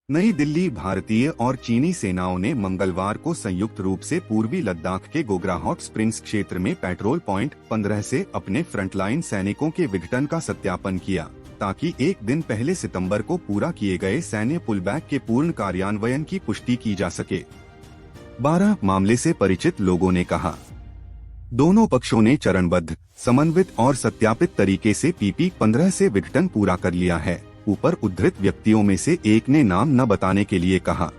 नई दिल्ली। भारतीय और चीनी सेनाओं ने मंगलवार को संयुक्त रूप से पूर्वी लद्दाख के गोग्रा हॉट स्प्रिंग्स क्षेत्र में पेट्रोल पॉइंट 15 से अपने फ्रंटलाइन सैनिकों के विघटन का सत्यापन किया, ताकि एक दिन पहले सितंबर को पूरा किए गए सैन्य पुलबैक के पूर्ण कार्यान्वयन की पुष्टि की जा सके। 12 मामले से परिचित लोगों ने कहा, दोनों पक्षों ने चरणबद्ध, समन्वित और सत्यापित तरीके से PP-15 से विघटन पूरा कर लिया है। ऊपर उद्धृत व्यक्तियों में से एक ने नाम न बताने के लिए कहा।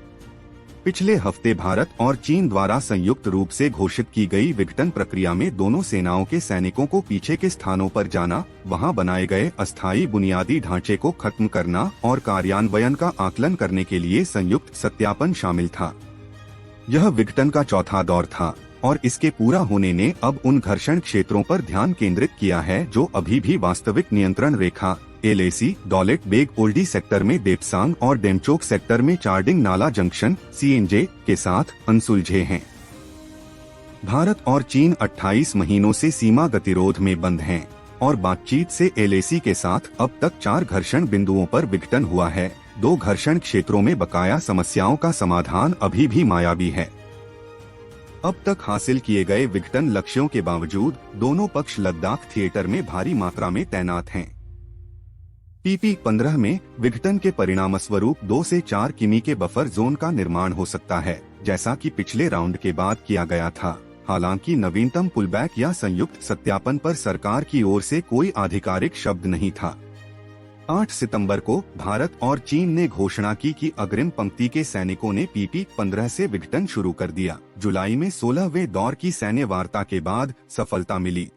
पिछले हफ्ते भारत और चीन द्वारा संयुक्त रूप से घोषित की गई विघटन प्रक्रिया में दोनों सेनाओं के सैनिकों को पीछे के स्थानों पर जाना, वहां बनाए गए अस्थायी बुनियादी ढांचे को खत्म करना और कार्यान्वयन का आकलन करने के लिए संयुक्त सत्यापन शामिल था। यह विघटन का चौथा दौर था और इसके पूरा होने ने अब उन घर्षण क्षेत्रों पर ध्यान केंद्रित किया है जो अभी भी वास्तविक नियंत्रण रेखा LAC दौलत बेग ओल्डी सेक्टर में देपसांग और डेमचोक सेक्टर में चार्डिंग नाला जंक्शन CNJ के साथ अनसुलझे हैं। भारत और चीन 28 महीनों से सीमा गतिरोध में बंद हैं और बातचीत से LAC के साथ अब तक 4 घर्षण बिंदुओं पर विघटन हुआ है। 2 घर्षण क्षेत्रों में बकाया समस्याओं का समाधान अभी भी मायावी है। अब तक हासिल किए गए विघटन लक्ष्यों के बावजूद दोनों पक्ष लद्दाख थिएटर में भारी मात्रा में तैनात हैं। PP-15 में विघटन के परिणामस्वरूप 2 से 4 किमी के बफर जोन का निर्माण हो सकता है, जैसा कि पिछले राउंड के बाद किया गया था। हालांकि नवीनतम पुलबैक या संयुक्त सत्यापन पर सरकार की ओर से कोई आधिकारिक शब्द नहीं था। 8 सितंबर को भारत और चीन ने घोषणा की कि अग्रिम पंक्ति के सैनिकों ने PP-15 से विघटन शुरू कर दिया। जुलाई में 16वें दौर की सैन्य वार्ता के बाद सफलता मिली।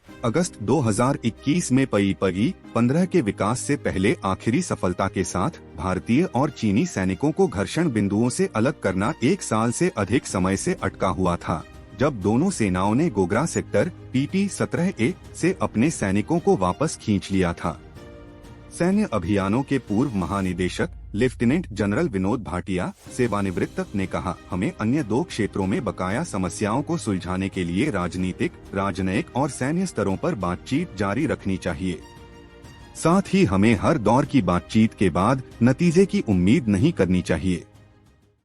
अगस्त 2021 में PP-15 के विकास से पहले आखिरी सफलता के साथ भारतीय और चीनी सैनिकों को घर्षण बिंदुओं से अलग करना 1 साल से अधिक समय से अटका हुआ था, जब दोनों सेनाओं ने गोग्रा सेक्टर PP-17A से अपने सैनिकों को वापस खींच लिया था। सैन्य अभियानों के पूर्व महानिदेशक लेफ्टिनेंट जनरल विनोद भाटिया सेवानिवृत्त ने कहा, हमें अन्य 2 क्षेत्रों में बकाया समस्याओं को सुलझाने के लिए राजनीतिक, राजनयिक और सैन्य स्तरों पर बातचीत जारी रखनी चाहिए। साथ ही हमें हर दौर की बातचीत के बाद नतीजे की उम्मीद नहीं करनी चाहिए।